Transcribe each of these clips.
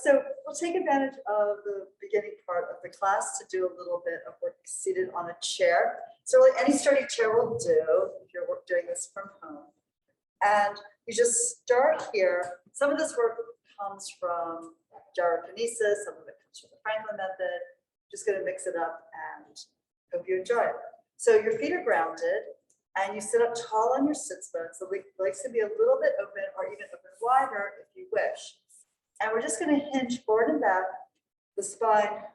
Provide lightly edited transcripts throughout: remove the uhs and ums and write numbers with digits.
So we'll take advantage of the beginning part of the class to do a little bit of work seated on a chair. So like any sturdy chair will do if you're doing this from home. And you just start here. Some of this work comes from gyrokinesis, some of it comes from the Franklin method. Just going to mix it up and hope you enjoy it. So your feet are grounded and you sit up tall on your sits bones. The legs can be a little bit open or even open wider if you wish. And we're just going to hinge forward and back, the spine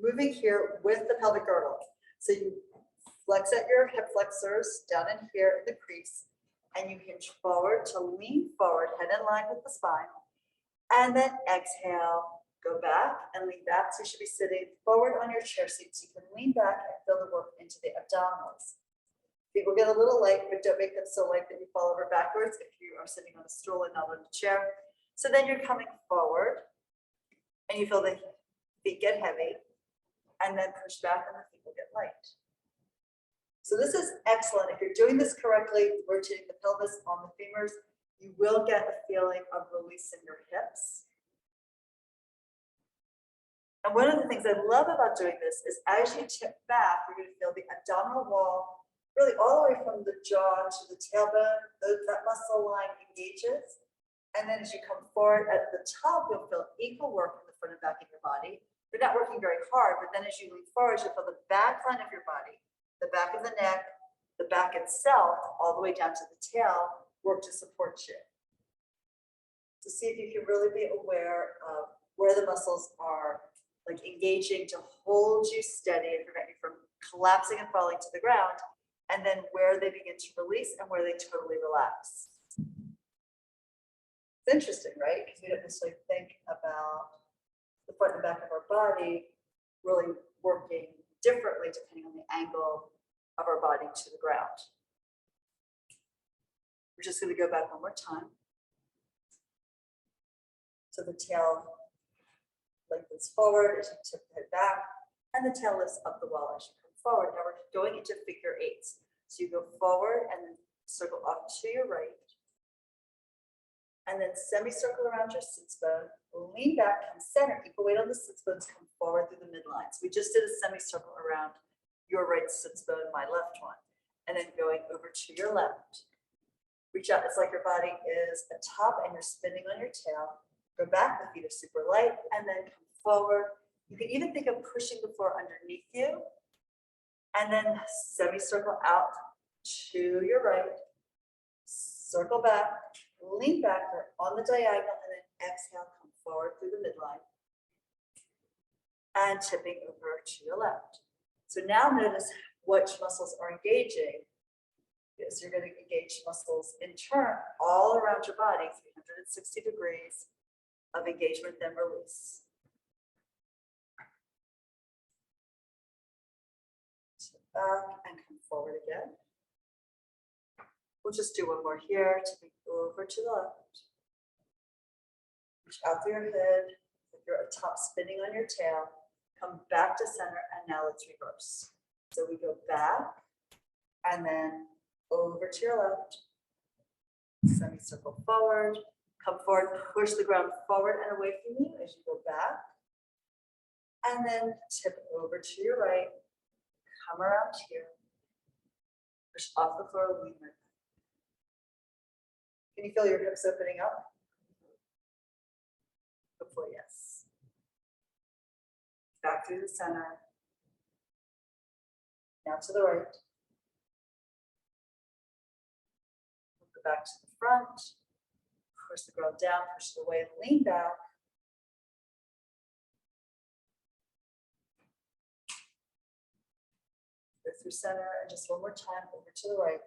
moving here with the pelvic girdle. So you flex at your hip flexors down in here in the crease, and you hinge forward to lean forward, head in line with the spine. And then exhale, go back and lean back. So you should be sitting forward on your chair seat so you can lean back and feel the work into the abdominals. Feet will get a little light, but don't make them so light that you fall over backwards if you are sitting on a stool and not on a chair. So then you're coming forward and you feel the feet get heavy and then push back and the feet will get light. So this is excellent. If you're doing this correctly, rotating the pelvis on the femurs, you will get a feeling of release in your hips. And one of the things I love about doing this is as you tip back, you're going to feel the abdominal wall really all the way from the jaw to the tailbone. That muscle line engages. And then as you come forward at the top, you'll feel equal work in the front and back of your body. You're not working very hard, but then as you lean forward, you'll feel the back line of your body, the back of the neck, the back itself, all the way down to the tail, work to support you. To see if you can really be aware of where the muscles are like engaging to hold you steady and prevent you from collapsing and falling to the ground, and then where they begin to release and where they totally relax. It's interesting, right? Because we don't necessarily think about the front and back of our body really working differently depending on the angle of our body to the ground. We're just going to go back one more time. So the tail lengthens forward as you tip the head back, and the tail lifts up the wall as you come forward. Now we're going into figure eights. So you go forward and then circle off to your right. And then semicircle around your sits bone, lean back, come center, equal weight on the sits bones, come forward through the midline. So we just did a semicircle around your right sits bone, my left one, and then going over to your left. Reach out, it's like your body is atop and you're spinning on your tail. Go back, the feet are super light, and then come forward. You can even think of pushing the floor underneath you, and then semicircle out to your right, circle back, lean back on the diagonal, and then exhale, come forward through the midline and tipping over to your left. So now notice which muscles are engaging. Yes, you're going to engage muscles in turn all around your body, 360 degrees of engagement, then release. Tip back and come forward again. We'll just do one more here, tipping over to the left. Reach out through your head, if you're atop spinning on your tail, come back to center, and now let's reverse. So we go back, and then over to your left, semicircle forward, come forward, push the ground forward and away from you as you go back, and then tip over to your right, come around here, push off the floor, lean right back. Can you feel your hips opening up? Hopefully, yes. Back through the center. Now to the right. Go back to the front. Push the ground down, push it away, and lean back. Go through center, and just one more time, over to the right.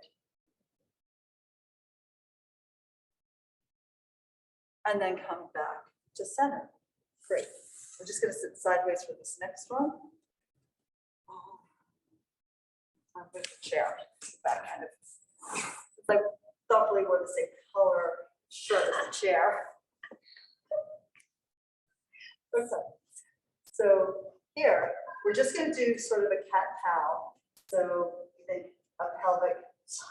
And then come back to center. Great. We're just going to sit sideways for this next one. I'm with the chair. That kind of, it's like thoughtfully wore the same color shirt as the chair. Okay. So here, we're just going to do sort of a cat-cow. So you think a pelvic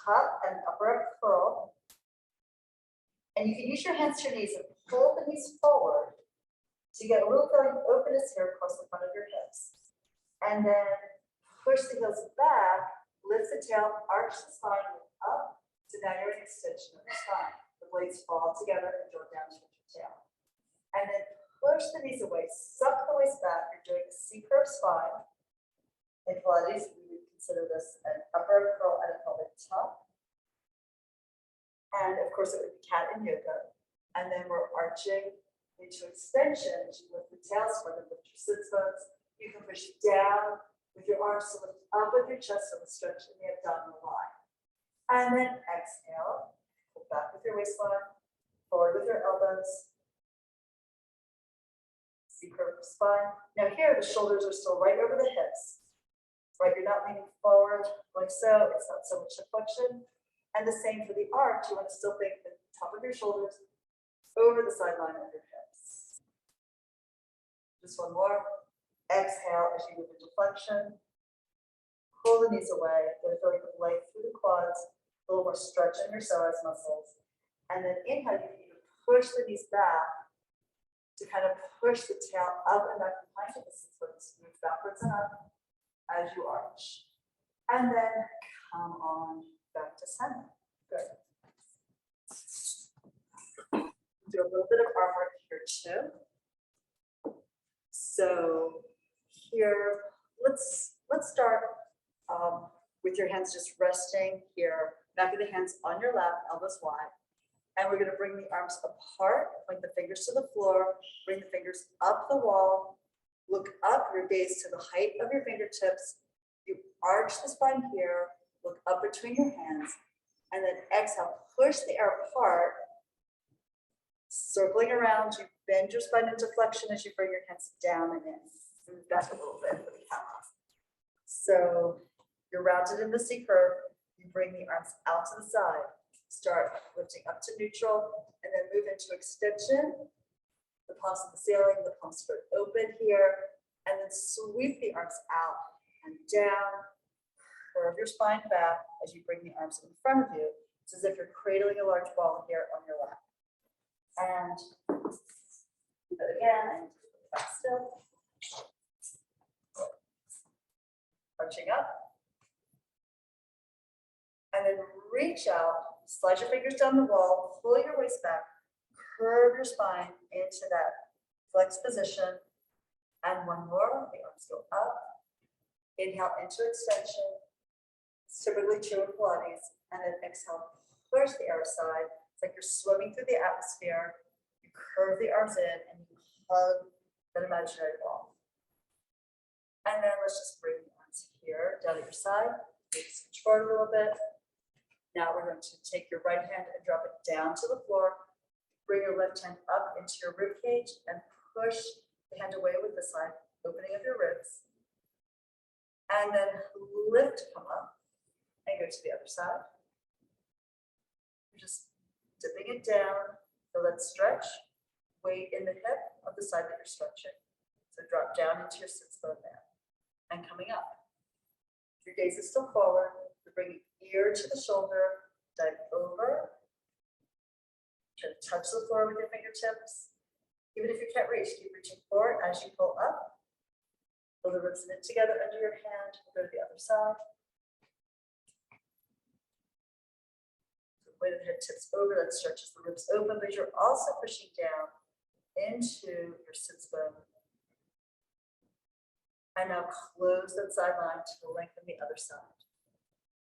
top and upper curl. And you can use your hands to your knees and pull the knees forward So you get a little belly openness here across the front of your hips. And then push the heels back, lift the tail, arch the spine, look up. So now you're an extension of the spine. The blades fall together and draw down towards your tail. And then push the knees away, suck the waist back. You're doing a C-curve spine. In Pilates, we would consider this an upper curl and a pelvic tuck. And of course, it would be cat in yoga. And then we're arching into extension. As you lift the tail, spread and lift your sits bones. You can push down with your arms to lift up with your chest and stretch in the abdominal line. And then exhale, pull back with your waistline, forward with your elbows. C-curve spine. Now here, the shoulders are still right over the hips. Right, you're not leaning forward like so. It's not so much a flexion. And the same for the arch. You want to still think the top of your shoulders over the sideline of your hips. Just one more. Exhale as you move into flexion. Pull the knees away. Get a feeling of light through the quads. A little more stretch in your psoas muscles. And then inhale, you can even push the knees back to kind of push the tail up and back behind you. This is what it's move backwards and up as you arch. And then come on back to center. Good. Do a little bit of arm work here too. So here, let's start with your hands just resting here. Back of the hands on your lap, elbows wide. And we're going to bring the arms apart, point the fingers to the floor, bring the fingers up the wall, look up, your gaze to the height of your fingertips. You arch the spine here, look up between your hands, and then exhale, push the air apart, circling around, you bend your spine into flexion as you bring your hands down and in. Move back a little bit for the camera. So you're rounded in the C curve, you bring the arms out to the side, start lifting up to neutral, and then move into extension. The palms to the ceiling, the palms spread open here, and then sweep the arms out and down. Curve your spine back as you bring the arms in front of you. It's as if you're cradling a large ball here on your lap. And do that again, and back still. Arching up. And then reach out, slide your fingers down the wall, pull your waist back, curve your spine into that flex position. And one more, the arms go up. Inhale into extension. It's typically true in Pilates. And then exhale, push the air aside. It's like you're swimming through the atmosphere. You curve the arms in and you hug that imaginary ball. And then let's just bring the arms here, down at your side. Maybe switch forward a little bit. Now we're going to take your right hand and drop it down to the floor. Bring your left hand up into your rib cage and push the hand away with the side opening of your ribs. And then lift, come up, and go to the other side. You're just dipping it down. Feel that stretch. Weight in the hip of the side that you're stretching. So drop down into your sits bone there. And coming up. Your gaze is still forward. You're bringing ear to the shoulder. Dive over. Try to touch the floor with your fingertips. Even if you can't reach, keep reaching forward as you pull up. Pull the ribs knit together under your hand. Go to the other side. The weight of the head tips over, that stretches the ribs open, but you're also pushing down into your sits bone. And now close that side line to lengthen the other side.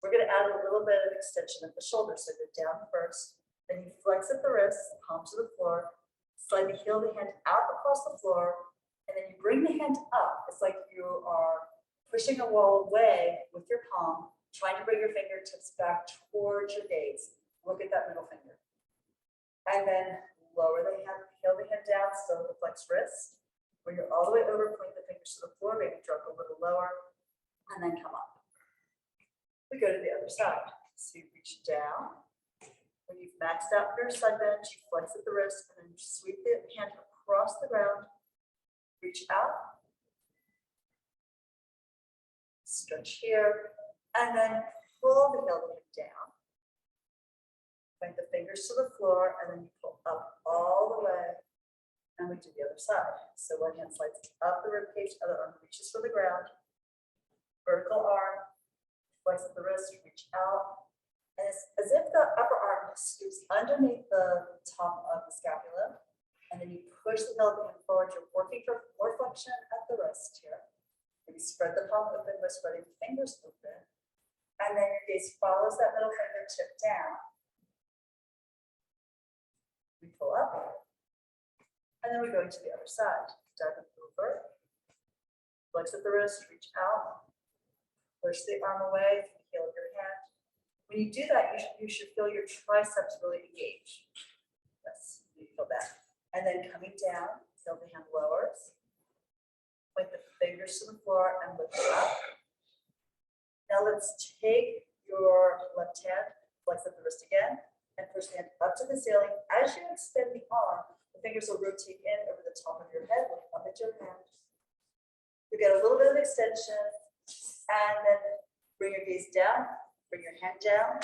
We're going to add a little bit of extension of the shoulders. So go down first, then you flex at the wrists, palm to the floor, slide the heel of the hand out across the floor, and then you bring the hand up. It's like you are pushing a wall away with your palm, trying to bring your fingertips back towards your gaze. Look at that middle finger. And then lower the hand, heel the hand down, still with the flexed wrist. When you're all the way over, point the fingers to the floor, maybe drop a little lower, and then come up. We go to the other side. So you reach down. When you've maxed out your side bend, you flex at the wrist, and then you sweep the hand across the ground. Reach out. Stretch here, and then pull the heel down. Point the fingers to the floor, and then you pull up all the way And we do the other side. So one hand slides up the rib cage, other arm reaches for the ground. Vertical arm, flex at the wrist, reach out. And it's as if the upper arm scoops underneath the top of the scapula. And then you push the pelvic hand forward. You're working for more flexion at the wrist here. Maybe spread the palm open by spreading the fingers open. And then your gaze follows that middle fingertip down. We pull up. And then we're going to the other side. Dive over. Flex at the wrist, reach out. Push the arm away from the heel of your hand. When you do that, you should feel your triceps really engage. Yes, you feel that. And then coming down, feel the hand lowers. Point the fingers to the floor and lift it up. Now let's take your left hand, flex at the wrist again, and push the hand up to the ceiling. As you extend the arm, the fingers will rotate in over the top of your head, look up at your hand. You get a little bit of extension, and then bring your gaze down, bring your hand down.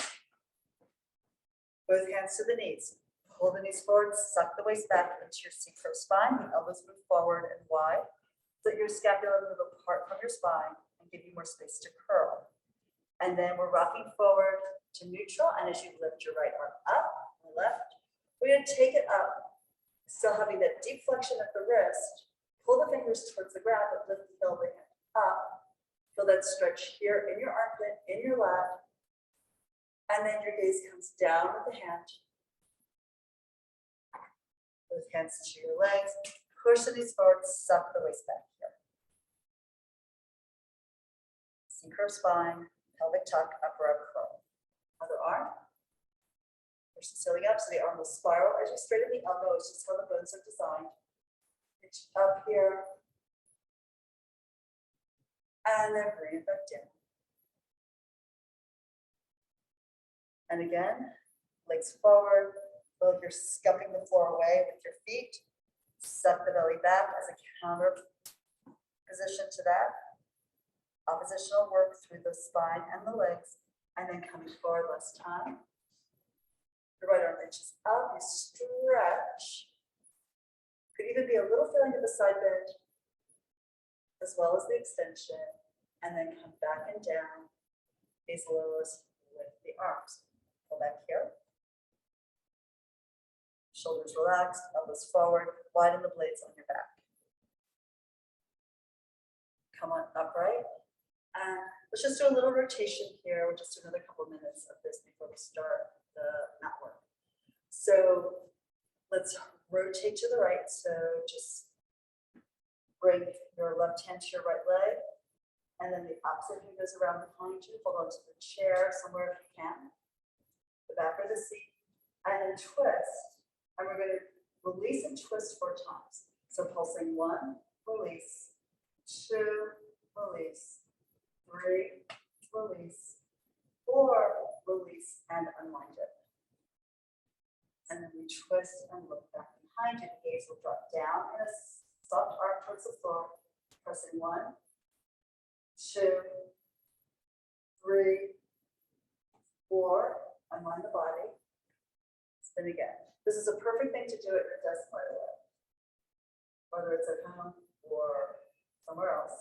Both hands to the knees. Pull the knees forward, suck the waist back into your C-curve spine. The elbows move forward and wide. Let your scapula move apart from your spine and give you more space to curl. And then we're rocking forward to neutral. And as you lift your right arm up and left, we're going to take it up. Still having that deep flexion at the wrist, pull the fingers towards the ground, but lift the elbow up. Feel that stretch here in your armpit, in your lat. And then your gaze comes down with the hand. Both hands to your legs. Push the knees forward, suck the waist back here. C-curve spine, pelvic tuck, upper arm curl. Other arm. Push the ceiling up so the arm will spiral as you straighten the elbow. It's just how the bones are designed. Reach up here. And then bring it back down. And again, legs forward. Feel like you're scuffing the floor away with your feet. Suck the belly back as a counter position to that. Oppositional work through the spine and the legs. And then coming forward last time. The right arm reaches up, you stretch. Could even be a little feeling of the side bend, as well as the extension, and then come back and down. Gaze lowers with the arms. Pull back here. Shoulders relaxed, elbows forward, widen the blades on your back. Come on upright. And let's just do a little rotation here. We'll just do another couple of minutes of this before we start the mat work. So let's rotate to the right. So just bring your left hand to your right leg. And then the opposite hand goes around behind you. Hold on to the chair somewhere if you can. The back of the seat. And then twist. And we're going to release and twist 4 times. So pulsing 1, release, 2, release, 3, release, 4, release, and unwind it. And then we twist and look back behind you. The gaze will drop down in a soft arc towards the floor. Pressing 1, 2, 3, 4, unwind the body. Spin again. This is a perfect thing to do at your desk, by the way, whether it's at home or somewhere else.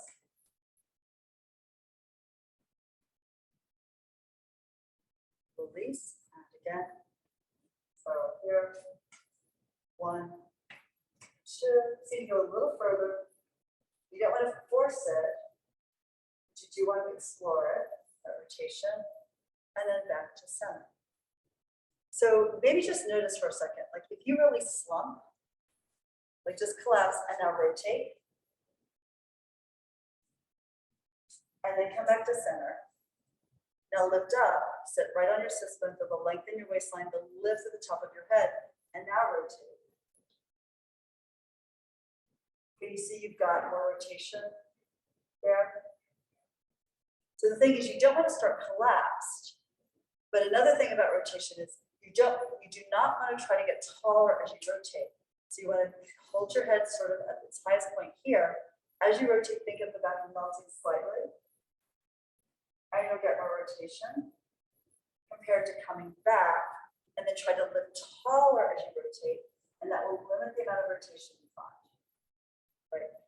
Release, and again. Spiral here. 1, 2. So you go a little further. You don't want to force it, but you do want to explore it, that rotation, and then back to center. So maybe just notice for a second, like if you really slump, like just collapse and now rotate. And then come back to center. Now lift up, sit right on your sit bone, feel the length in your waistline, the lift at the top of your head, and now rotate. Can you see you've got more rotation there? So the thing is, you don't want to start collapsed. But another thing about rotation is you do not want to try to get taller as you rotate. So you want to hold your head sort of at its highest point here. As you rotate, think of the back melting slightly. And you'll get more rotation compared to coming back and then try to lift taller as you rotate. And that will limit the amount of rotation you find.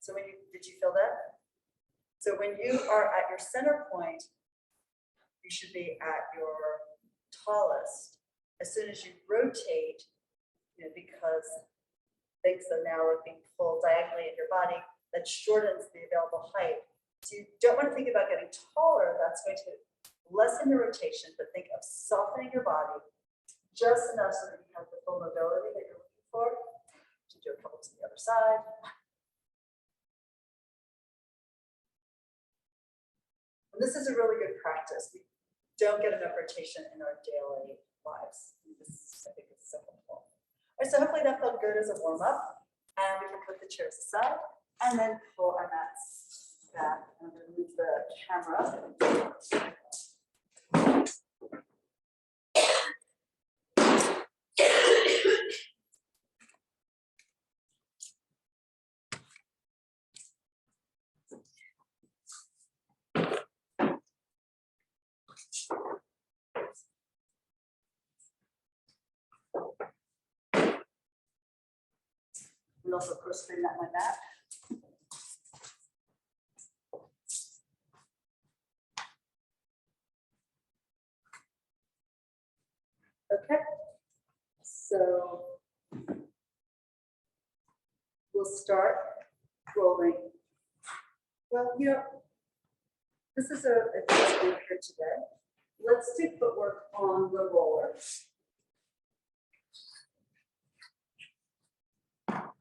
So did you feel that? So when you are at your center point, you should be at your tallest. As soon as you rotate, because things are now being pulled diagonally in your body, that shortens the available height. So you don't want to think about getting taller. That's going to lessen your rotation, but think of softening your body just enough so that you have the full mobility that you're looking for. To do a couple to the other side. And this is a really good practice. We don't get enough rotation in our daily lives. I think it's so helpful. All right, so hopefully that felt good as a warm-up. And we can put the chairs aside and then pull our mats back. I'm going to move the camera. And also, of course, bring that my mat. Okay, so we'll start rolling. Well, this is a test group here today. Let's do footwork on the roller.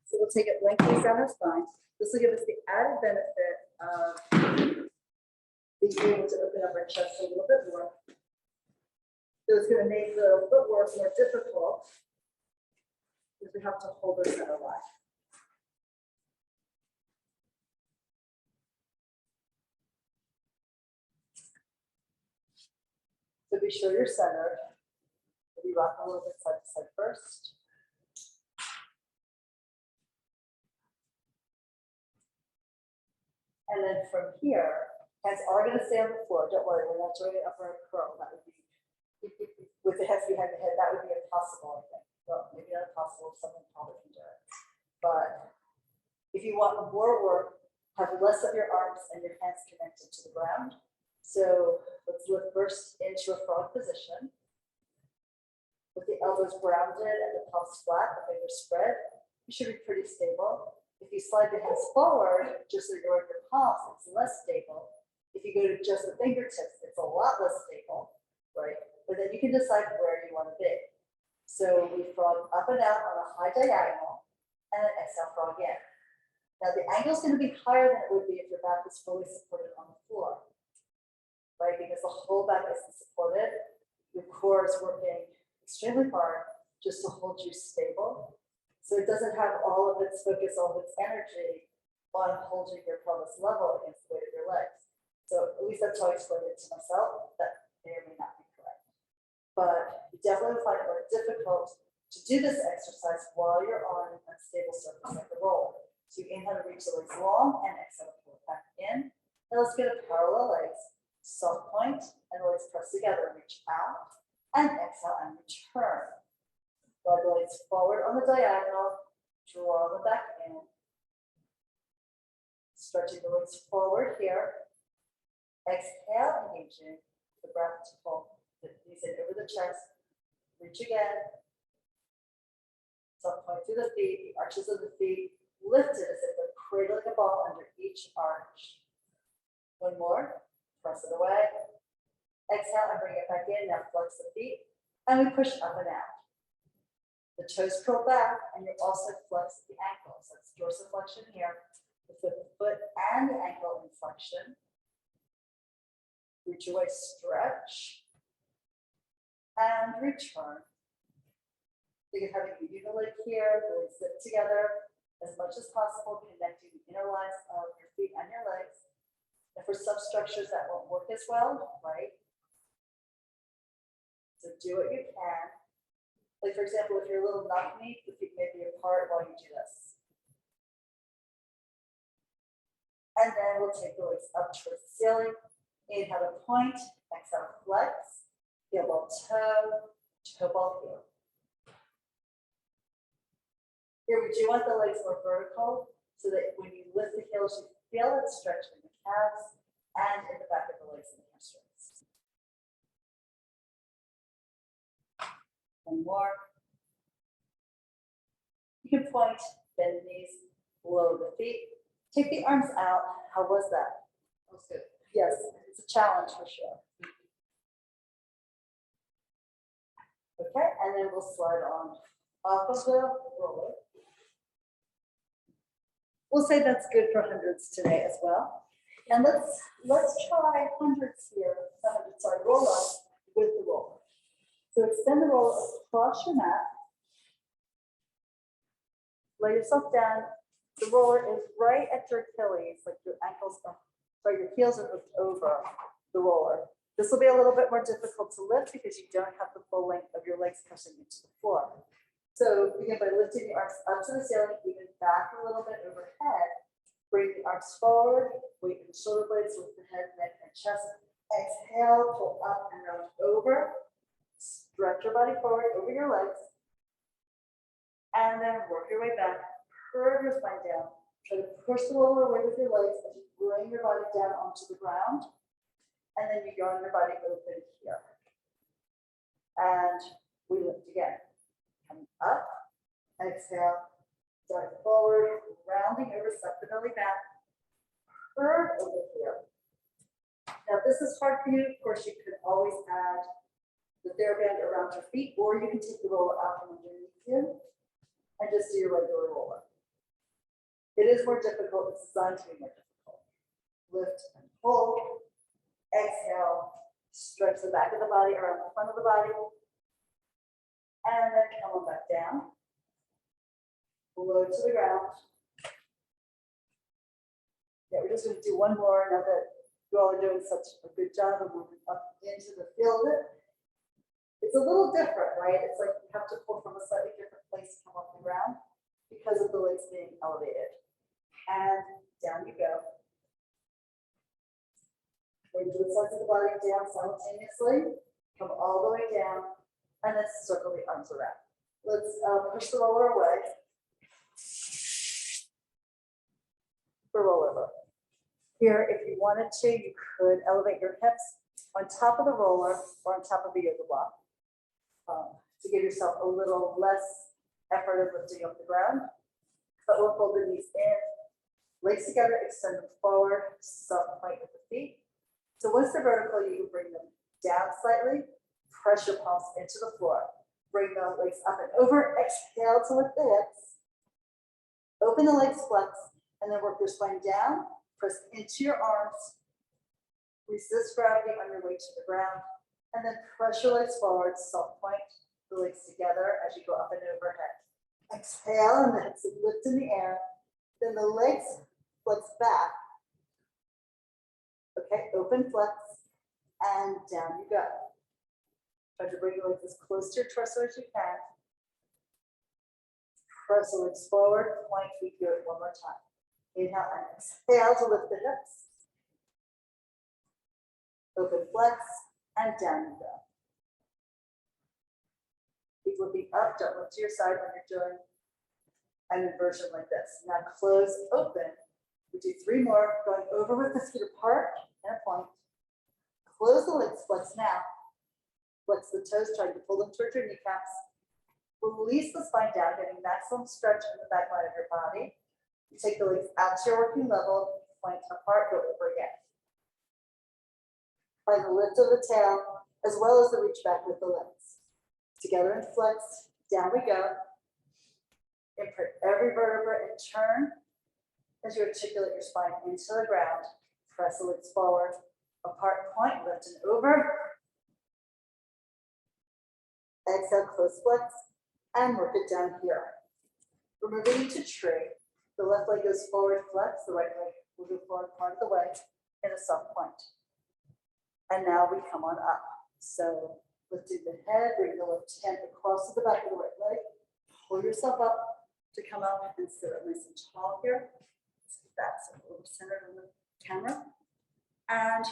So we'll take it lengthways down our spine. This will give us the added benefit of being able to open up our chest a little bit more. So it's going to make the footwork more difficult because we have to hold our center line. So be sure you're centered. Maybe rock a little bit side to side first. And then from here, hands are going to stay on the floor. Don't worry, we're not doing an upper curl. That would be, with the head behind the head, that would be impossible, I think. Well, maybe not impossible, someone probably can do it. But if you want more work, have less of your arms and your hands connected to the ground. So let's lift first into a frog position. With the elbows grounded and the palms flat, the fingers spread, you should be pretty stable. If you slide the hands forward, just so you're in your palms, it's less stable. If you go to just the fingertips, it's a lot less stable, right? But then you can decide where you want to be. So we frog up and out on a high diagonal, and then exhale, frog in. Now the angle is going to be higher than it would be if your back is fully supported on the floor, right? Because the whole back isn't supported. Your core is working extremely hard just to hold you stable. So it doesn't have all of its focus, all of its energy on holding your pelvis level against the weight of your legs. So at least that's how I explained it to myself. That may or may not be correct. But you definitely find it more difficult to do this exercise while you're on an unstable surface like the roller. So you inhale to reach the legs long and exhale to pull it back in. Now let's get a parallel legs, soft point, and the legs press together, reach out, and exhale and return. Slide the legs forward on the diagonal, draw them back in. Stretching the legs forward here. Exhale, engaging the breath to pull the knees in over the chest. Reach again. Soft point through the feet, the arches of the feet. Lift it as if they're cradling a ball under each arch. One more. Press it away. Exhale and bring it back in. Now flex the feet. And we push up and out. The toes curl back, and you also flex the ankles. That's dorsiflexion here. With the foot and the ankle in flexion. Reach away, stretch. And return. Think of having a even leg here, really sit together as much as possible, connecting the inner lines of your feet and your legs. And for some structures that won't work as well, right? So do what you can. Like for example, if you're a little knock-kneed, the feet may be apart while you do this. And then we'll take the legs up towards the ceiling. Inhale to point, exhale flex, heel ball toe ball heel. Here we do want the legs more vertical so that when you lift the heel feel it stretch in the calves and in the back of the legs and hamstrings. One more. You can point, bend the knees, lower the feet. Take the arms out. How was that? That was good. Yes, it's a challenge for sure. Okay, and then we'll slide on off of the roller. We'll say that's good for hundreds today as well. And let's try hundreds here, roll up with the roller. So extend the roller across your mat. Lay yourself down. The roller is right at your Achilles, like your ankles, sorry, your heels are hooked over the roller. This will be a little bit more difficult to lift because you don't have the full length of your legs pressing into the floor. So begin by lifting the arms up to the ceiling, even back a little bit overhead. Bring the arms forward, weight in the shoulder blades with the head, neck, and chest. Exhale, pull up and round over. Stretch your body forward over your legs. And then work your way back. Curve your spine down. Try to push the roller away with your legs as you bring your body down onto the ground. And then you yawn your body open here. And we lift again. Come up, exhale, dive forward, rounding over, suck the belly back, curve over here. Now, if this is hard for you, of course, you could always add the TheraBand around your feet, or you can take the roller out from underneath you and just do your regular roller. It is more difficult, it's designed to be more difficult. Lift and pull. Exhale, stretch the back of the body around the front of the body. And then come on back down. Low to the ground. Yeah, we're just going to do one more now that you all are doing such a good job of moving up into the feel of it. It's a little different, right? It's like you have to pull from a slightly different place to come off the ground because of the legs being elevated. And down you go. Bring both sides of the body down simultaneously. Come all the way down, and then circle the arms around. Let's push the roller away. For rollover. Here, if you wanted to, you could elevate your hips on top of the roller or on top of the yoga block to give yourself a little less effort of lifting up the ground. But we'll fold the knees in, legs together, extend them forward, soft point with the feet. So once they're vertical, you can bring them down slightly, press your palms into the floor. Bring the legs up and over, exhale to lift the hips. Open the legs, flex, and then work your spine down, press into your arms. Resist gravity on your way to the ground, and then press your legs forward, soft point the legs together as you go up and overhead. Exhale, and the hips lift in the air. Then the legs flex back. Okay, open, flex, and down you go. Try to bring your legs as close to your torso as you can. Press the legs forward, point, we do it one more time. Inhale and exhale to lift the hips. Open, flex, and down you go. Keep looking up, don't look to your side when you're doing an inversion like this. Now close, open. We do 3 more, going over with the feet apart and a point. Close the legs, flex now. Flex the toes, trying to pull them towards your kneecaps. Release the spine down, getting maximum stretch in the back line of your body. You take the legs out to your working level, point apart, go over again. Find the lift of the tail, as well as the reach back with the legs. Together and flex, down we go. Imprint every vertebra and turn as you articulate your spine into the ground. Press the legs forward, apart, point, lift and over. Exhale, close flex, and work it down here. We're moving into tree. The left leg goes forward, flex, the right leg will go forward part of the way in a soft point. And now we come on up. So lifting the head, bring the left hand across to the back of the right leg. Pull yourself up to come up and sit up nice and tall here. Let's get that so a little centered on the camera. And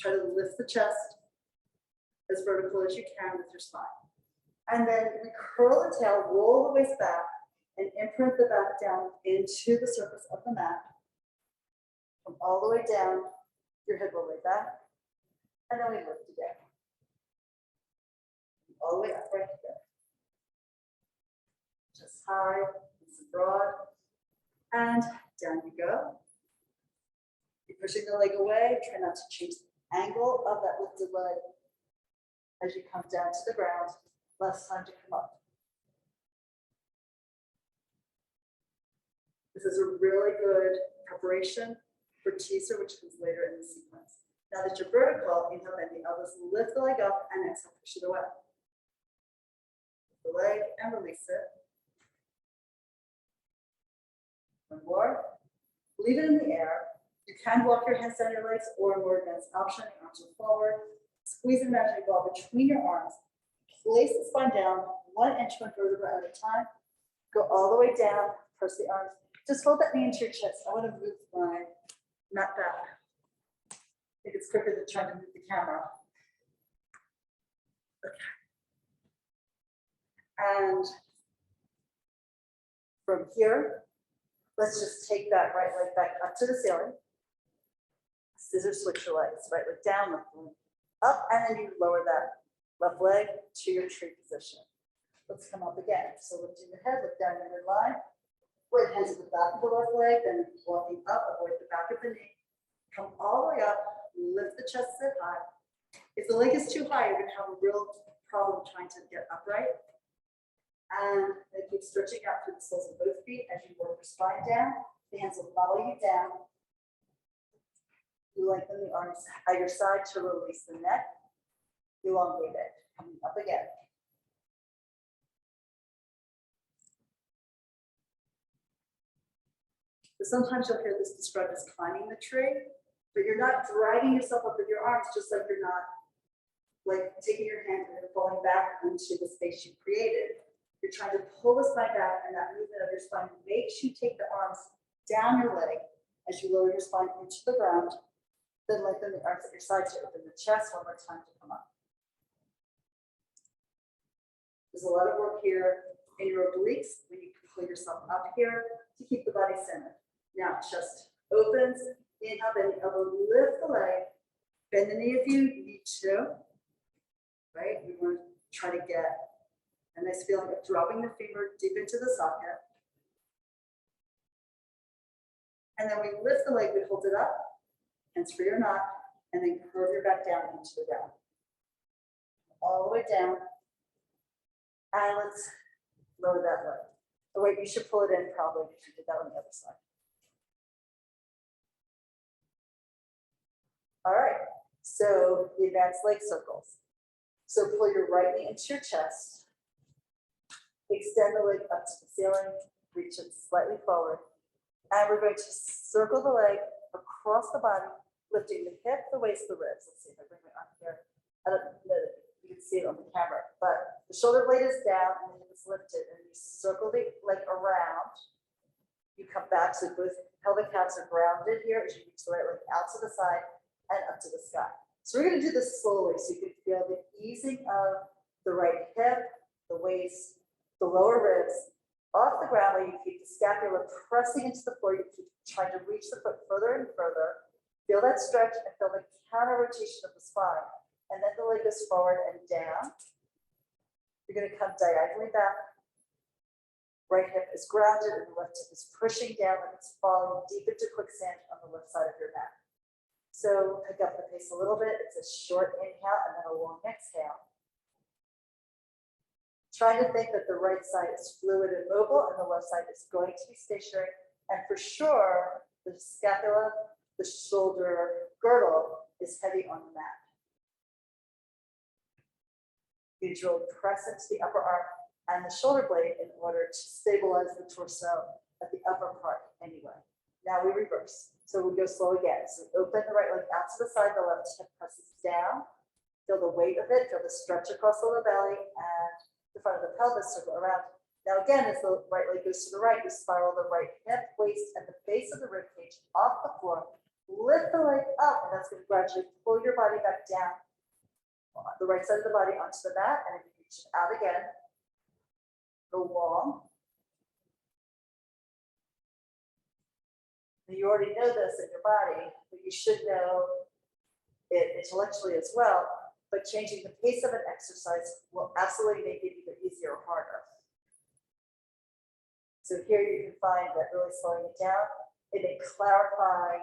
try to lift the chest as vertical as you can with your spine. And then we curl the tail, roll the waist back, and imprint the back down into the surface of the mat. Come all the way down, your head will lay back, and then we lift again. All the way up right here. Just high, nice and broad, and down you go. You're pushing the leg away, try not to change the angle of that lifted leg as you come down to the ground. Less time to come up. This is a really good preparation for teaser, which comes later in the sequence. Now that you're vertical, inhale, bend the elbows, lift the leg up, and exhale, push it away. Lift the leg and release it. One more. Leave it in the air. You can walk your hands down your legs, or a more advanced option, your arms are forward. Squeeze an imaginary ball between your arms. Place the spine down 1 inch, 1 vertebra at a time. Go all the way down, press the arms. Just hold that knee into your chest. I want to move my mat back. I think it's quicker than trying to move the camera. Okay. And from here, let's just take that right leg back up to the ceiling. Scissor switch your legs, right leg down, left leg up, and then you lower that left leg to your tree position. Let's come up again. So lifting the head, look down your midline. Right hand to the back of the left leg, then walking up, avoid the back of the knee. Come all the way up, lift the chest, sit high. If the leg is too high, you're going to have a real problem trying to get upright. And then keep stretching out through the soles of both feet as you work your spine down. The hands will follow you down. You lengthen the arms at your side to release the neck. Elongate it. Coming up again. So sometimes you'll hear this described as climbing the tree, but you're not dragging yourself up with your arms, just like you're not like taking your hand and falling back into the space you created. You're trying to pull the spine back, and that movement of your spine makes you take the arms down your leg as you lower your spine into the ground. Then lengthen the arms at your side to open the chest one more time to come up. There's a lot of work here in your obliques when you pull yourself up here to keep the body centered. Now chest opens, inhale, bend the elbow, lift the leg, bend the knee if you need to, right? We want to try to get a nice feeling of dropping the femur deep into the socket. And then we lift the leg, we hold it up, hands free or not, and then curve your back down into the ground. All the way down. And let's lower that leg. Oh wait, you should pull it in probably if you did that on the other side. All right, so the advanced leg circles. So pull your right knee into your chest. Extend the leg up to the ceiling, reach it slightly forward. And we're going to circle the leg across the body, lifting the hip, the waist, the ribs. Let's see if I bring my arm here. I don't know that you can see it on the camera, but the shoulder blade is down and the hip is lifted, and you circle the leg around. You come back, so both pelvic halves are grounded here as you reach the right leg out to the side and up to the sky. So we're going to do this slowly so you can feel the easing of the right hip, the waist, the lower ribs off the ground, where you keep the scapula pressing into the floor. You keep trying to reach the foot further and further. Feel that stretch and feel the counter rotation of the spine. And then the leg goes forward and down. You're going to come diagonally back. Right hip is grounded and the left hip is pushing down like it's falling deep into quicksand on the left side of your mat. So pick up the pace a little bit. It's a short inhale and then a long exhale. Trying to think that the right side is fluid and mobile and the left side is going to be stationary. And for sure, the scapula, the shoulder girdle is heavy on the mat. Usually press into the upper arm and the shoulder blade in order to stabilize the torso at the upper part anyway. Now we reverse. So we go slow again. So open the right leg out to the side, the left hip presses down. Feel the weight of it, feel the stretch across the lower belly and the front of the pelvis, circle around. Now again, as the right leg goes to the right, you spiral the right hip, waist, and the base of the rib cage off the floor. Lift the leg up, and that's going to gradually pull your body back down, the right side of the body onto the mat, and if you reach it out again, go long. You already know this in your body, but you should know it intellectually as well. But changing the pace of an exercise will absolutely make it either easier or harder. So here you can find that really slowing it down, it may clarify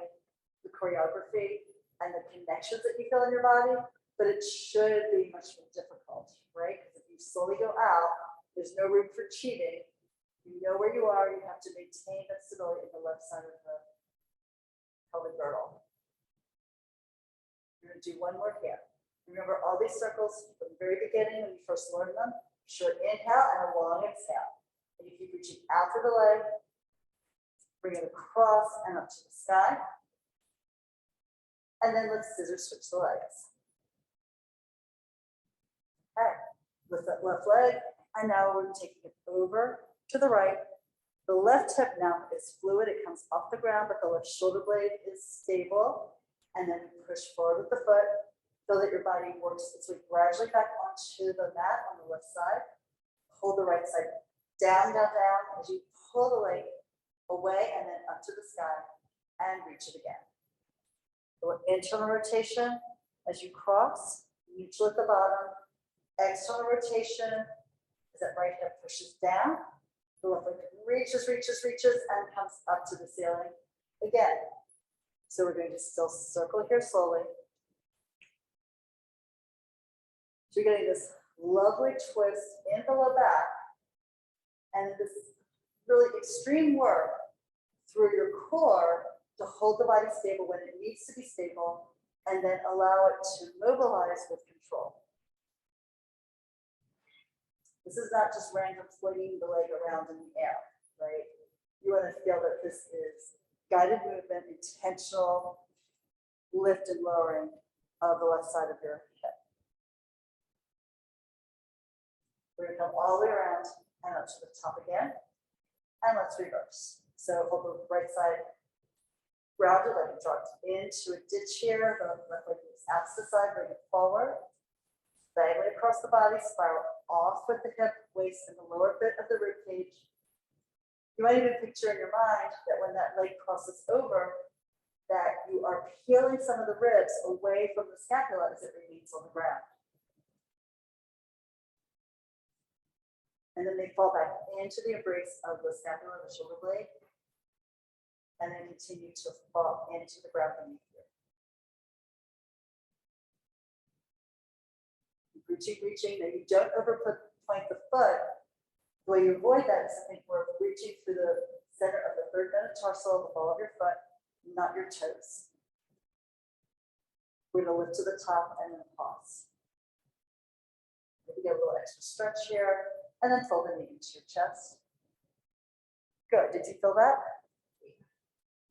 the choreography and the connections that you feel in your body, but it should be much more difficult, right? Because if you slowly go out, there's no room for cheating. You know where you are, you have to maintain that stability in the left side of the pelvic girdle. You're gonna do one more here. Remember all these circles from the very beginning when you first learned them, short inhale and a long exhale. And you keep reaching out through the leg, bring it across and up to the sky. And then let's scissor switch the legs. Okay, lift that left leg, and now we're taking it over to the right. The left hip now is fluid, it comes off the ground, but the left shoulder blade is stable. And then push forward with the foot. Feel that your body works its way gradually back onto the mat on the left side. Hold the right side down, down, down as you pull the leg away and then up to the sky and reach it again. So internal rotation as you cross, neutral at the bottom. External rotation as that right hip pushes down. The left leg reaches, reaches, reaches, and comes up to the ceiling again. So we're going to still circle here slowly. So you're getting this lovely twist in the low back and this really extreme work through your core to hold the body stable when it needs to be stable and then allow it to mobilize with control. This is not just random flinging the leg around in the air, right? You want to feel that this is guided movement, intentional lift and lowering of the left side of your hip. We're going to come all the way around and up to the top again. And let's reverse. So hold the right side rounded, like it dropped into a ditch here. The left leg moves out to the side, bring it forward. Diagonally across the body, spiral off with the hip, waist, and the lower bit of the rib cage. You might even picture in your mind that when that leg crosses over, that you are peeling some of the ribs away from the scapula as it remains on the ground. And then they fall back into the embrace of the scapula, the shoulder blade, and then continue to fall into the ground beneath you. Reaching, reaching. Now you don't point the foot. The way you avoid that is I think we're reaching through the center of the third metatarsal, the ball of your foot, not your toes. We're going to lift to the top and then pause. Maybe get a little extra stretch here, and then fold the knee into your chest. Good. Did you feel that?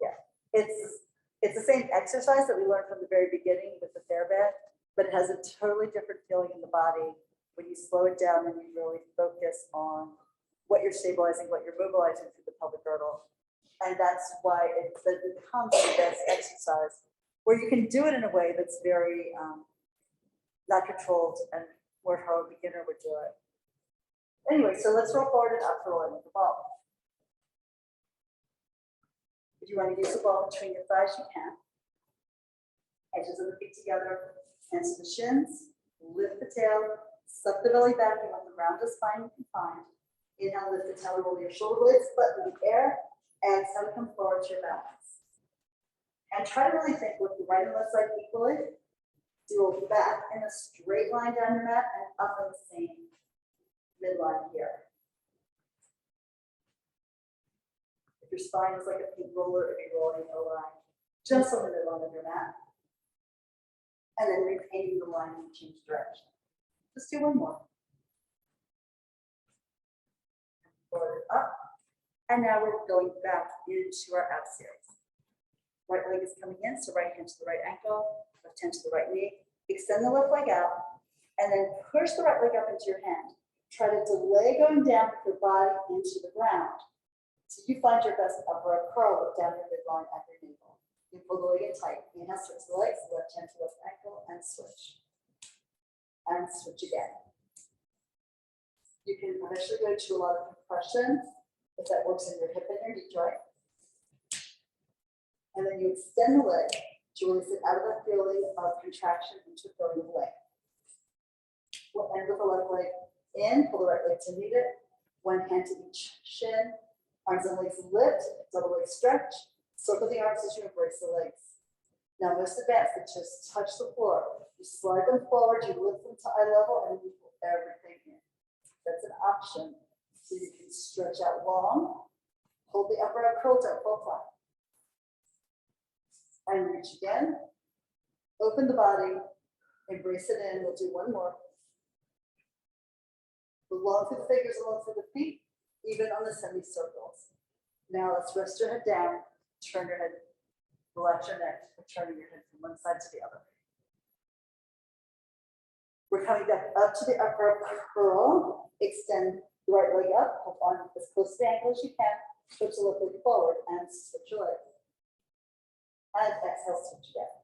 Yeah. It's the same exercise that we learned from the very beginning with the TheraBand, but it has a totally different feeling in the body when you slow it down and you really focus on what you're stabilizing, what you're mobilizing through the pelvic girdle. And that's why it becomes the best exercise, where you can do it in a way that's very not controlled and where how a beginner would do it. Anyway, so let's roll forward and up for the leg of the ball. If you want to use the ball between your thighs, you can. Edges of the feet together, hands to the shins, lift the tail, suck the belly back. You want the roundest spine you can find. Inhale, lift the tail, roll your shoulder blades, butt in the air, and exhale, come forward to your balance. And try to really think with the right and left side equally. Do a back in a straight line down your mat and up in the same midline here. If your spine is like a pink roller, if you're rolling a line just on the midline of your mat. And then retaining the line and change direction. Let's do one more. Forward, up. And now we're going back into our ab series. Right leg is coming in, so right hand to the right ankle, left hand to the right knee. Extend the left leg out, and then push the right leg up into your hand. Try to delay going down with your body into the ground. So you find your best upright curl, look down your midline at your navel. You pull the leg in tight. Inhale, switch the legs, left hand to left ankle, and switch. And switch again. You can eventually go to a lot of compression if that works in your hip and your knee joint. And then you extend the leg to release it out of that feeling of contraction into a feeling of length. We'll end with the left leg in, pull the right leg to meet it. One hand to each shin, arms and legs lift, double leg stretch. Circle the arms as you embrace the legs. Now most advanced, but just touch the floor. You slide them forward, you lift them to eye level, and you pull everything in. That's an option. So you can stretch out long, hold the upper arm curled up, full flat. And reach again. Open the body, embrace it in. We'll do one more. Long through the fingers, long through the feet, even on the semicircles. Now let's rest your head down, turn your head, relax your neck, and turning your head from one side to the other. We're coming back up to the upper curl. Extend the right leg up, hold on as close to the ankle as you can. Switch the left leg forward and switch your leg. And exhale, switch again.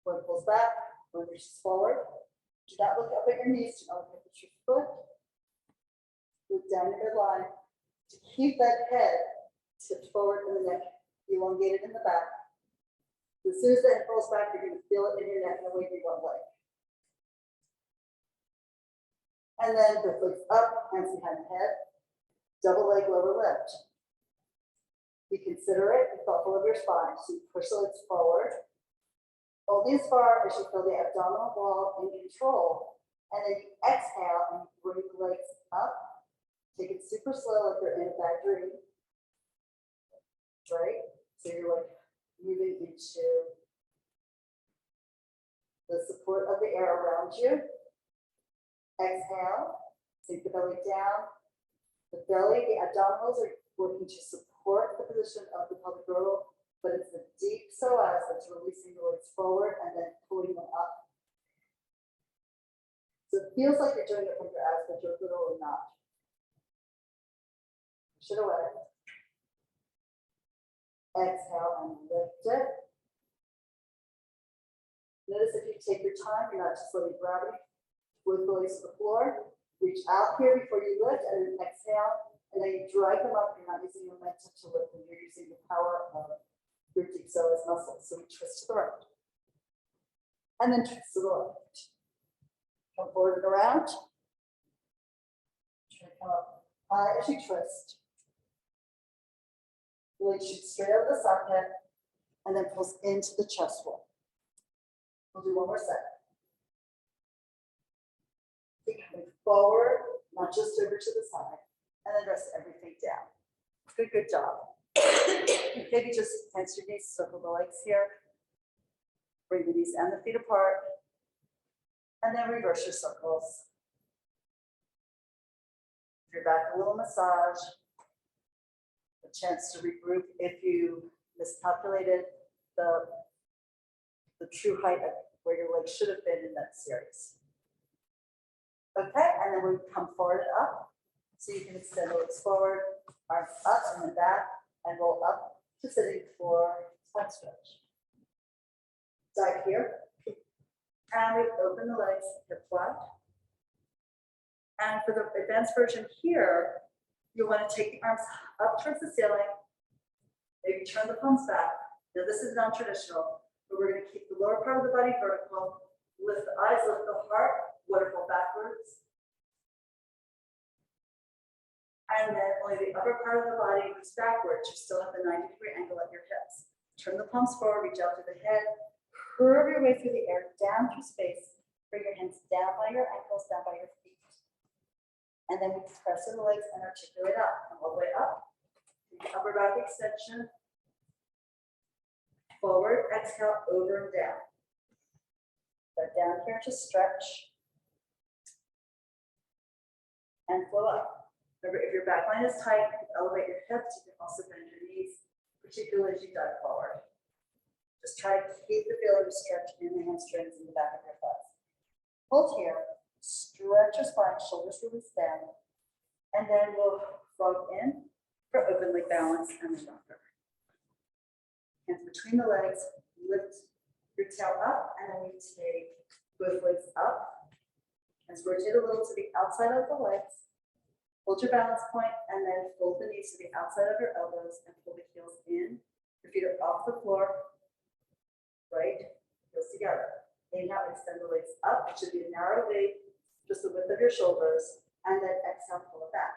One pulls back, one reaches forward. Do not look up at your knees, do not look at your foot. Look down your midline. To keep that head tipped forward and the neck elongated in the back. As soon as the head falls back, you're going to feel it in your neck and away from one leg. And then both legs up, hands behind the head. Double leg, lower lift. Be considerate and thoughtful of your spine. So you push the legs forward. Only as far as you feel the abdominal wall in control. And then you exhale and bring the legs up. Take it super slow like you're in a bad dream. Right? So you're like moving into the support of the air around you. Exhale, sink the belly down. The belly, the abdominals are working to support the position of the pelvic girdle. But it's the deep psoas that's releasing the legs forward and then pulling them up. So it feels like you're doing it from your abs, but you're literally not. Push it away. Exhale and lift it. Notice if you take your time, you're not just letting gravity with the legs to the floor. Reach out here before you lift and then exhale. And then you drag them up. You're not using momentum to lift them. You're using the power of your deep psoas muscles. So we twist to the right. And then twist to the left. Come forward and around. Try to come up high as you twist. The leg shoots straight out of the socket and then pulls into the chest wall. We'll do one more set. Keep coming forward, not just over to the side, and then rest everything down. Good job. Maybe just tense your knees, circle the legs here. Bring the knees and the feet apart. And then reverse your circles. If you're back, a little massage. A chance to regroup if you miscalculated the true height of where your legs should have been in that series. Okay, and then we come forward and up. So you can extend the legs forward, arms up and then back, and roll up to sitting for spine stretch. Dive here. And we open the legs, hip flat. And for the advanced version here, you want to take the arms up towards the ceiling. Maybe turn the palms back. Now this is non-traditional, but we're going to keep the lower part of the body vertical. Lift the eyes, lift the heart, waterfall backwards. And then only the upper part of the body moves backwards. You still have the 90-degree angle at your hips. Turn the palms forward, reach out to the head. Curve your way through the air, down through space. Bring your hands down by your ankles, down by your feet. And then we press in the legs and articulate up. Come all the way up. Upper back extension. Forward, exhale, over and down. Let down here to stretch. And flow up. Remember, if your back line is tight, you can elevate your hips. You can also bend your knees, particularly as you dive forward. Just try to keep the feeling of stretch in the hamstrings and the back of your thighs. Hold here, stretch your spine, shoulders release down, and then we'll frog in for open leg balance and then rocker. Hands between the legs, lift your tail up, and then we take both legs up and rotate a little to the outside of the legs. Hold your balance point and then fold the knees to the outside of your elbows and pull the heels in. Your feet are off the floor, right? Heels together. Inhale, extend the legs up. It should be a narrow V, just the width of your shoulders. And then exhale, pull it back.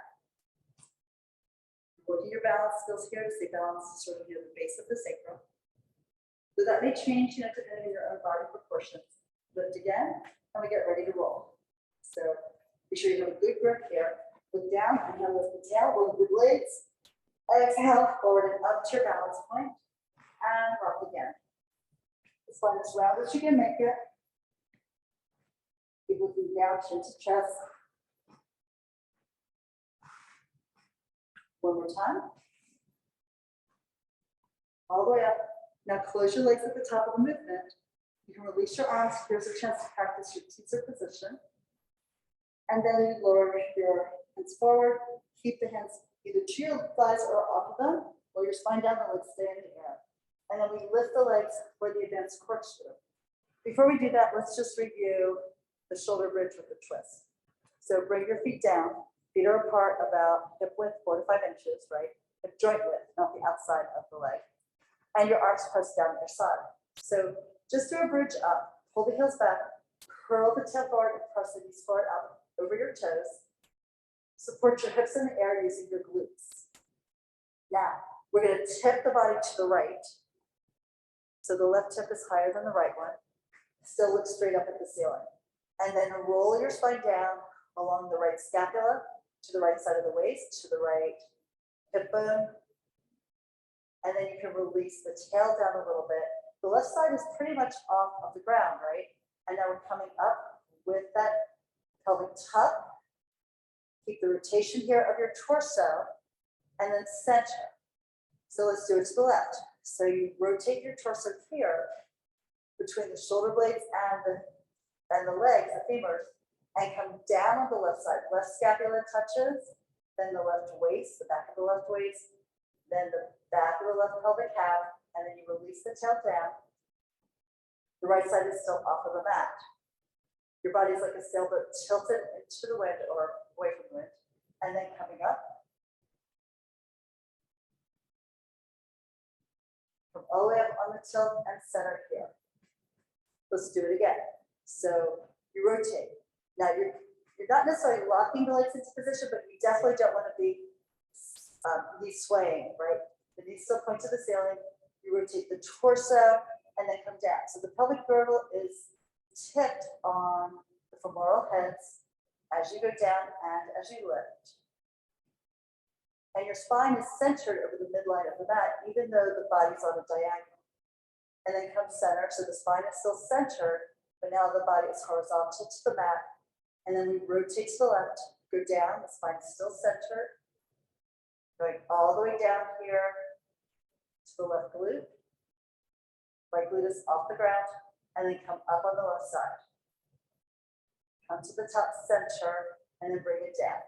Working your balance skills here to stay balanced sort of near the base of the sacrum. So that may change, depending on your own body proportions. Lift again, and we get ready to roll. So be sure you have a good grip here. Look down, and now lift the tail, roll the blades. Exhale, forward and up to your balance point, and rock again. This one as round as you can make it. Keep looking down, chin to chest. One more time. All the way up. Now close your legs at the top of the movement. You can release your arms. Here's a chance to practice your teaser position. And then you lower your hands forward. Keep the hands either to your thighs or off of them. Roll your spine down, the legs stay in the air. And then we lift the legs for the advanced corkscrew. Before we do that, let's just review the shoulder bridge with the twist. So bring your feet down. Feet are apart about hip width, 4 to 5 inches, right? Hip joint width, not the outside of the leg. And your arms pressed down your side. So just do a bridge up, pull the heels back, curl the tail forward and press the knees forward up over your toes. Support your hips in the air using your glutes. Now, we're gonna tip the body to the right. So the left hip is higher than the right one. Still look straight up at the ceiling. And then roll your spine down along the right scapula, to the right side of the waist, to the right hip bone. And then you can release the tail down a little bit. The left side is pretty much off of the ground, right? And now we're coming up with that pelvic tuck. Keep the rotation here of your torso and then center. So let's do it to the left. So you rotate your torso here between the shoulder blades and the legs, the femurs, and come down on the left side. Left scapula touches, then the left waist, the back of the left waist, then the back of the left pelvic half, and then you release the tail down. The right side is still off of the mat. Your body is like a sailboat tilted into the wind or away from the wind, and then coming up. Come all the way up on the tilt and center here. Let's do it again. So you rotate. Now you're not necessarily locking the legs into position, but you definitely don't want to be knees swaying, right? The knees still point to the ceiling. You rotate the torso and then come down. So the pelvic girdle is tipped on the femoral heads as you go down and as you lift. And your spine is centered over the midline of the mat, even though the body's on a diagonal. And then come center, so the spine is still centered, but now the body is horizontal to the mat. And then we rotate to the left, go down, the spine is still centered. Going all the way down here to the left glute. Right glute is off the ground, and then come up on the left side. Come to the top center, and then bring it down.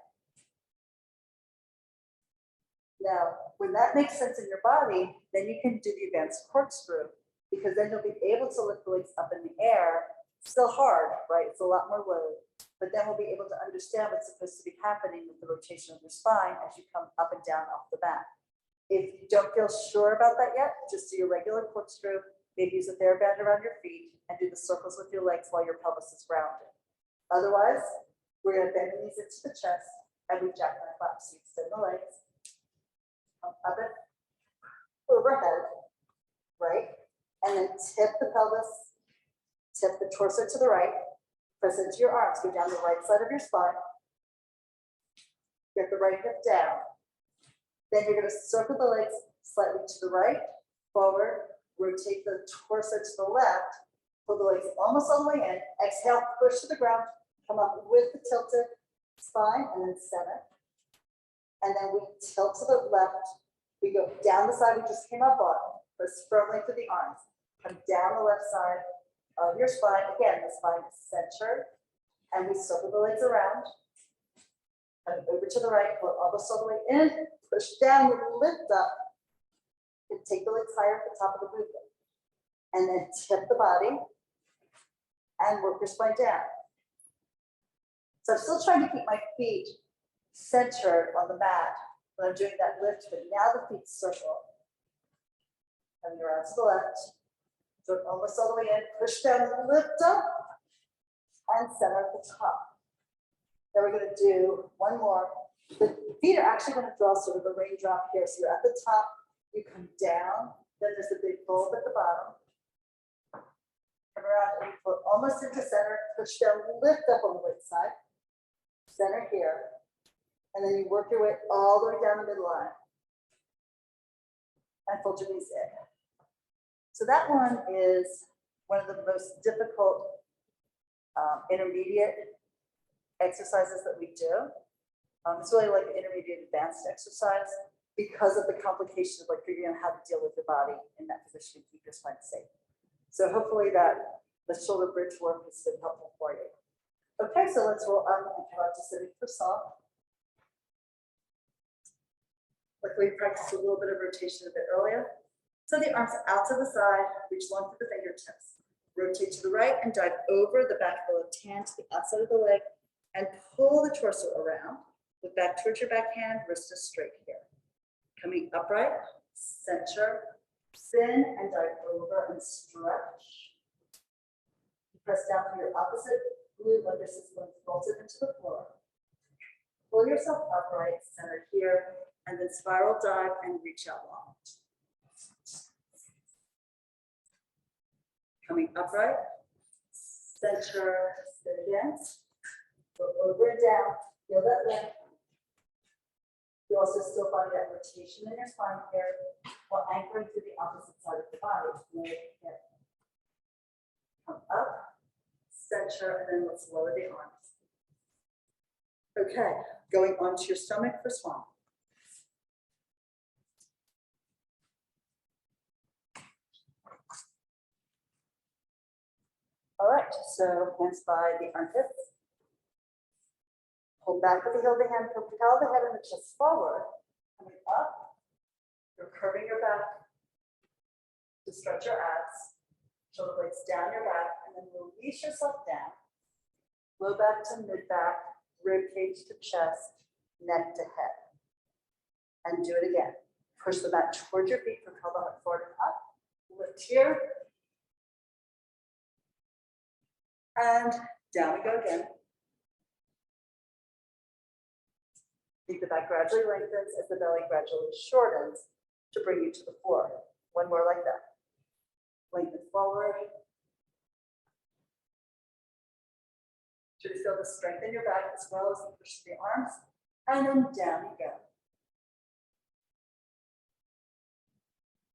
Now, when that makes sense in your body, then you can do the advanced corkscrew, because then you'll be able to lift the legs up in the air. Still hard, right? It's a lot more load. But then we'll be able to understand what's supposed to be happening with the rotation of your spine as you come up and down off the mat. If you don't feel sure about that yet, just do your regular corkscrew, maybe use a TheraBand around your feet and do the circles with your legs while your pelvis is grounded. Otherwise, we're going to bend the knees into the chest and we jackknife up. So you extend the legs, come up and overhead, right? And then tip the pelvis, tip the torso to the right. Press into your arms, go down the right side of your spine. Get the right hip down. Then you're going to circle the legs slightly to the right, forward, rotate the torso to the left, pull the legs almost all the way in, exhale, push to the ground, come up with the tilted spine and then center. And then we tilt to the left. We go down the side we just came up on, press firmly to the arms, come down the left side of your spine. Again, the spine is centered, and we circle the legs around. Come over to the right, pull almost all the way in, push down, lift up, and take the legs higher at the top of the movement. And then tip the body and work your spine down. So I'm still trying to keep my feet centered on the mat when I'm doing that lift, but now the feet circle. Coming around to the left, foot almost all the way in, push down, lift up, and center at the top. Then we're going to do one more. The feet are actually going to draw sort of a raindrop here. So you're at the top, you come down, then there's a big bulb at the bottom. Come around and foot almost into center, push down, lift up on the right side, center here, and then you work your way all the way down the midline and fold your knees in. So that one is one of the most difficult intermediate exercises that we do. It's really like an intermediate advanced exercise because of the complication of like figuring out how to deal with your body in that position to keep your spine safe. So hopefully that the shoulder bridge work has been helpful for you. Okay, so let's roll up and come out to sitting for soft. Like we practiced a little bit of rotation a bit earlier. So the arms out to the side, reach long through the fingertips. Rotate to the right and dive over the back of the left hand to the outside of the leg and pull the torso around. Look back towards your back hand, wrist is straight here. Coming upright, center, spin and dive over and stretch. Press down to your opposite glute like this is going bolted into the floor. Pull yourself upright, center here, and then spiral dive and reach out long. Coming upright, center, spin again, go over and down, feel that lift. You also still find that rotation in your spine here while anchoring to the opposite side of the body. Come up, center, and then let's lower the arms. Okay, going onto your stomach for swan. All right, so hands by the armpits. Hold back with the heel of the hand, propel the head and the chest forward. Coming up, you're curving your back to stretch your abs. Shoulder blades down your back, and then release yourself down. Low back to mid back, rib cage to chest, neck to head. And do it again. Push the mat towards your feet, propel the heart forward and up. Lift here. And down we go again. Keep the back gradually lengthens as the belly gradually shortens to bring you to the floor. One more like that. Lengthen forward. To feel the strength in your back as well as the push of the arms. And then down you go.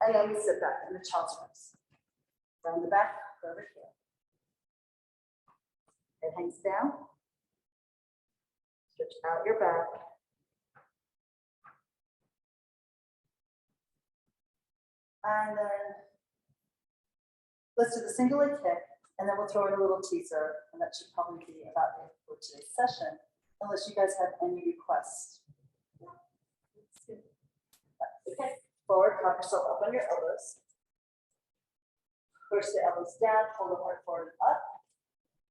And then we sit back in the child's pose. Down the back, over here. It hangs down. Stretch out your back. And then let's do the single leg kick, and then we'll throw in a little teaser, and that should probably be about it for today's session, unless you guys have any requests. Okay, forward, prop yourself up on your elbows. Push the elbows down, hold the heart forward and up,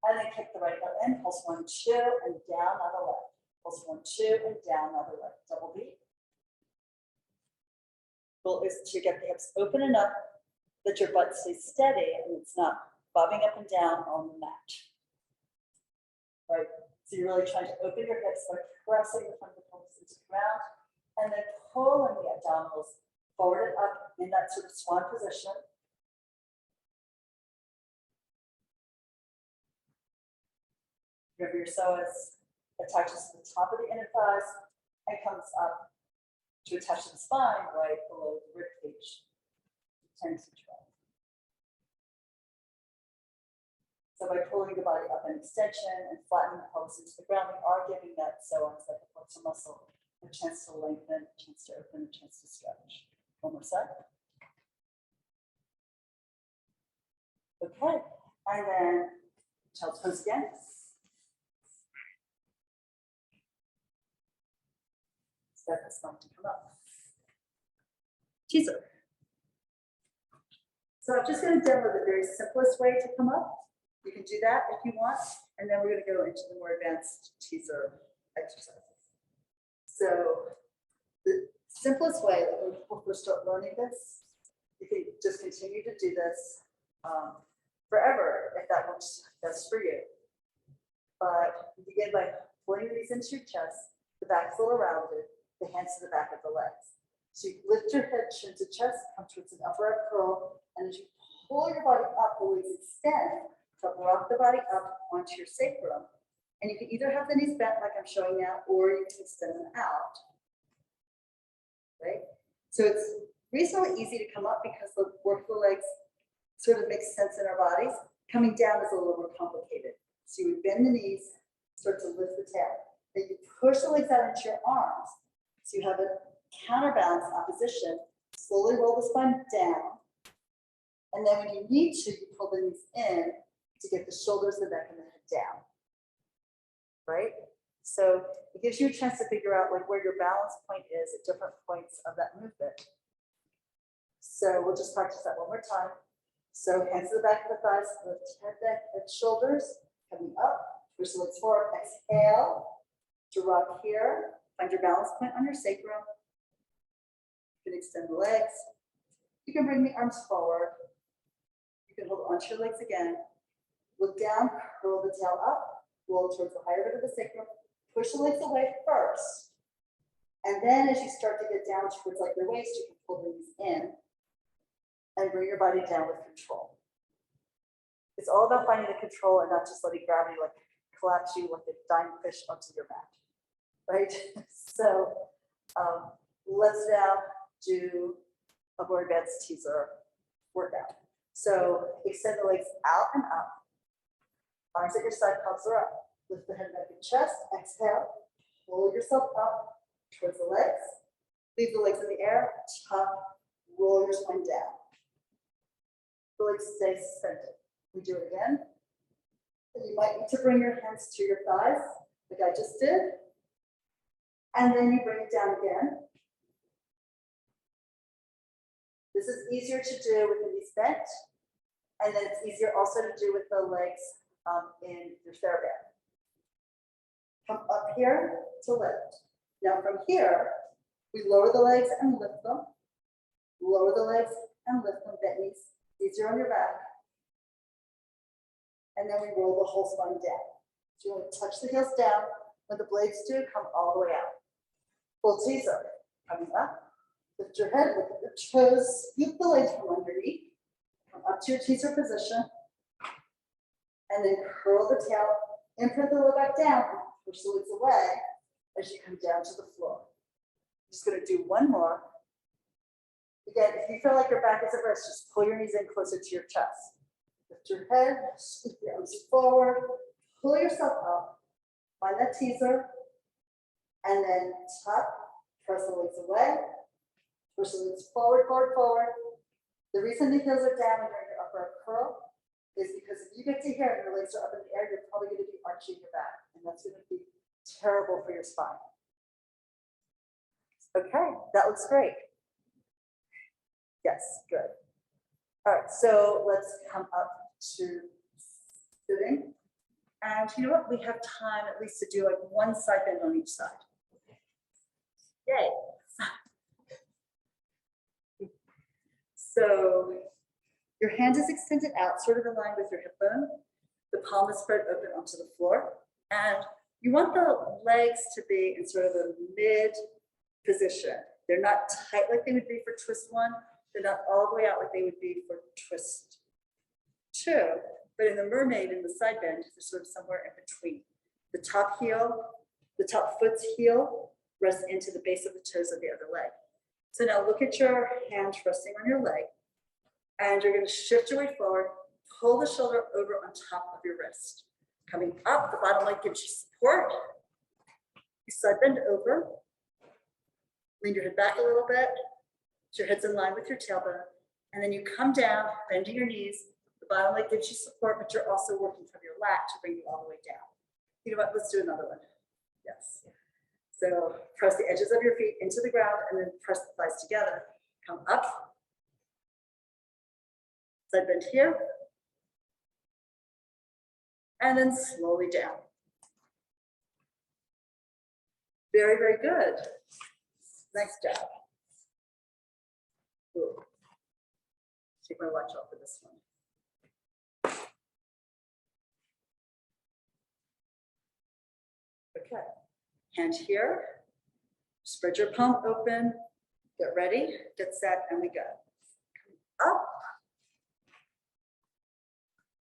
and then kick the right heel in, pulse 1, 2, and down on the left. Pulse 1, 2, and down on the left. Double beat. Goal is to get the hips open enough that your butt stays steady and it's not bobbing up and down on the mat. Right? So you're really trying to open your hips by pressing the front of the pelvis into the ground and then pulling the abdominals forward and up in that sort of swan position. Remember your psoas attaches to the top of the inner thighs and comes up to attach to the spine right below the rib cage. 10 to 12. So by pulling the body up in extension and flattening the pelvis into the ground, we are giving that psoas, that flexor muscle, a chance to lengthen, a chance to open, a chance to stretch. One more side. Okay, and then child's pose again. Start the spine to come up. Teaser. So I'm just going to demo the very simplest way to come up. You can do that if you want, and then we're going to go into the more advanced teaser exercises. So the simplest way that when people first start learning this, you can just continue to do this forever if that works best for you. But you begin by pulling these into your chest, the back's a little rounded, the hands to the back of the legs. So you lift your head, chin to chest, come towards an upper up curl, and as you pull your body up, the legs extend, so rock the body up onto your sacrum. And you can either have the knees bent like I'm showing now, or you can extend them out, right? So it's reasonably easy to come up because the work of the legs sort of makes sense in our bodies. Coming down is a little more complicated. So you would bend the knees, start to lift the tail. Then you push the legs out into your arms. So you have a counterbalance opposition. Slowly roll the spine down. And then when you need to, you pull the knees in to get the shoulders, the neck, and the head down. Right? So it gives you a chance to figure out like where your balance point is at different points of that movement. So we'll just practice that one more time. So hands to the back of the thighs, lift head, neck, and shoulders, coming up, push the legs forward, exhale to rock here. Find your balance point on your sacrum. You can extend the legs. You can bring the arms forward. You can hold onto your legs again. Look down, curl the tail up. Roll towards the higher bit of the sacrum, push the legs away first. And then as you start to get down towards like your waist, you can pull the knees in and bring your body down with control. It's all about finding the control and not just letting gravity like collapse you like a dying fish onto your mat, right? So let's now do a more advanced teaser workout. So extend the legs out and up. Arms at your side, palms are up. Lift the head, neck, and chest. Exhale. Pull yourself up towards the legs. Leave the legs in the air. Tuck. Roll your spine down. The legs stay suspended. We do it again. And you might need to bring your hands to your thighs, like I just did. And then you bring it down again. This is easier to do with the knees bent. And then it's easier also to do with the legs in your TheraBand. Come up here to lift. Now from here, we lower the legs and lift them. Lower the legs and lift them, bent knees. Easier on your back. And then we roll the whole spine down. So you want to touch the heels down. When the blades do, come all the way out. Full teaser. Coming up. Lift your head, look at your toes, scoop the legs from underneath. Come up to your teaser position. And then curl the tail, imprint the lower back down, push the legs away as you come down to the floor. I'm just going to do one more. Again, if you feel like your back is at rest, just pull your knees in closer to your chest. Lift your head, scoop your arms forward, pull yourself up, find that teaser, and then tuck, press the legs away, push the legs forward, forward, forward. The reason the heels are down when you're in your upper curl is because if you get to here and your legs are up in the air, you're probably going to be arching your back, and that's going to be terrible for your spine. Okay, that looks great. Yes, good. All right, so let's come up to sitting. And you know what? We have time at least to do like one side bend on each side. Yay. So your hand is extended out, sort of in line with your hip bone. The palm is spread open onto the floor. And you want the legs to be in sort of a mid position. They're not tight like they would be for twist one. They're not all the way out like they would be for twist two. But in the mermaid, in the side bend, they're sort of somewhere in between. The top heel, the top foot's heel rests into the base of the toes of the other leg. So now look at your hand resting on your leg. And you're going to shift your weight forward, pull the shoulder over on top of your wrist. Coming up, the bottom leg gives you support. You side bend over. Lean your head back a little bit. So your head's in line with your tailbone. And then you come down, bending your knees. The bottom leg gives you support, but you're also working from your lat to bring you all the way down. You know what? Let's do another one. Yes. So press the edges of your feet into the ground and then press the thighs together. Come up. Side bend here. And then slowly down. Very, very good. Nice job. Ooh. Take my watch off for this one. Okay, hand here. Spread your palm open. Get ready, get set, and we go. Up.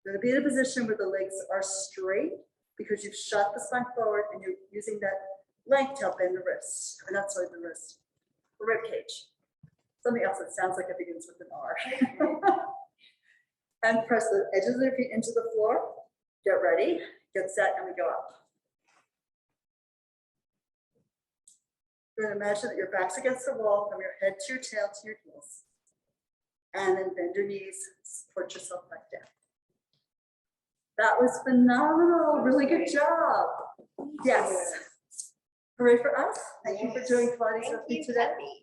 You're going to be in a position where the legs are straight because you've shot the spine forward and you're using that length to help bend the wrist. Or not sorry, the wrist. The rib cage. Something else that sounds like it begins with an R. And press the edges of your feet into the floor. Get ready, get set, and we go up. You're going to imagine that your back's against the wall from your head to your tail to your heels. And then bend your knees, support yourself back down. That was phenomenal. Really good job. Yes. Hooray for us. Thank you for doing Pilates with me today.